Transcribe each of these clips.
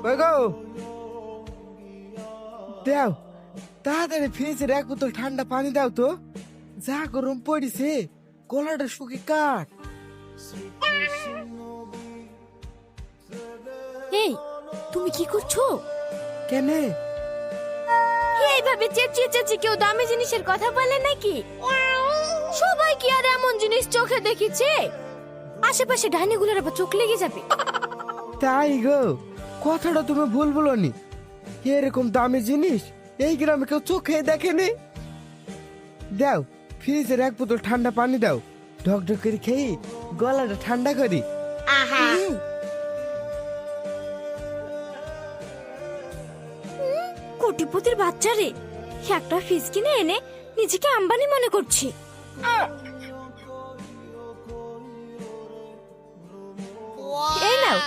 ওই গো দাও, তাড়াতাড়ি ফ্রিজের এক বোতল ঠান্ডা পানি দাও তো। যা গরম পড়েছে, গলাটা শুকিয়ে কাঠ। এই তুমি কি করছো? কেনে? এইভাবে চেঁচিয়ে চেঁচিয়ে কেউ দামি জিনিসের কথা বলে নাকি? সবাই কি আর এমন জিনিস চোখে দেখেছে? আশেপাশে ডাইনিগুলোর আবার চোখ লেগে যাবে। তাই গো, কথাটা তুমি ভুল বলনি। এরকম দামি জিনিস এই গ্রামে কেউ চোখে দেখেনি। দাও, ফ্রিজের এক বোতল ঠান্ডা পানি দাও, ঢক ঢক করে খেয়ে গলাটা ঠান্ডা করি। কোটিপতির বাচ্চা রে, একটা ফ্রিজ কিনে এনে নিজেকে আম্বানি মনে করছি। এই নাও।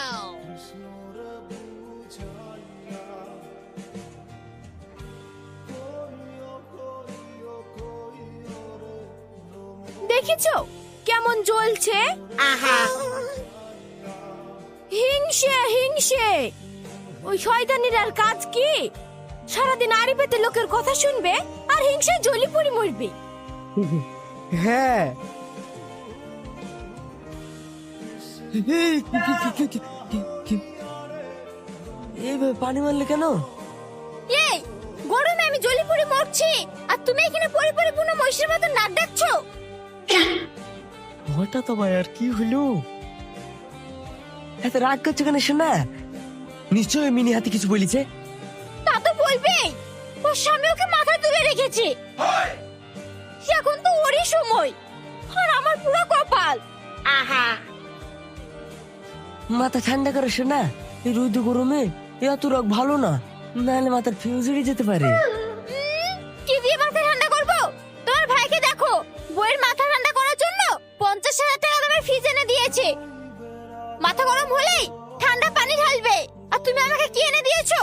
দেখেছো কেমন জ্বলছে? হিংসে হিংসে। ওই শয়তানির আর কাজ কি? সারাদিন আড়ি পেতে লোকের কথা শুনবে আর হিংসায় জ্বলি পড়ে মরবে। হ্যাঁ, এইভাবে পানি মারলে কেন? এই গরমে আমি জ্বলি পড়ে মরছি, আর তুমি এখানে পড়ে পড়ে পুরো মহিষের মতো নাক ডাকছো। হঠাৎ আবার আর কি হলো? এত রাগ করছো কেন শোনা? নিশ্চয়ই মিনি হাতে কিছু বলেছে। তা তো বলবেই, ওর স্বামী ওকে মাথায় তুলে রেখেছে। এখন তো ওরই সময়, আর আমার পুরো কপাল। মাথা ঠান্ডা করে শোনা, এই রোদ গরমে এত রাগ ভালো না, নাহলে মাথার ফিউজ উড়ে যেতে পারে। কি দিয়ে মাথা ঠান্ডা করবো? তোমার ভাইকে দেখো, বইয়ের মাথা ঠান্ডা করার জন্য 50,000 টাকা দামের ফ্রিজ এনে দিয়েছে। মাথা গরম হলেই ঠান্ডা পানি ঢালবে, আর তুমি আমাকে কি এনে দিয়েছো?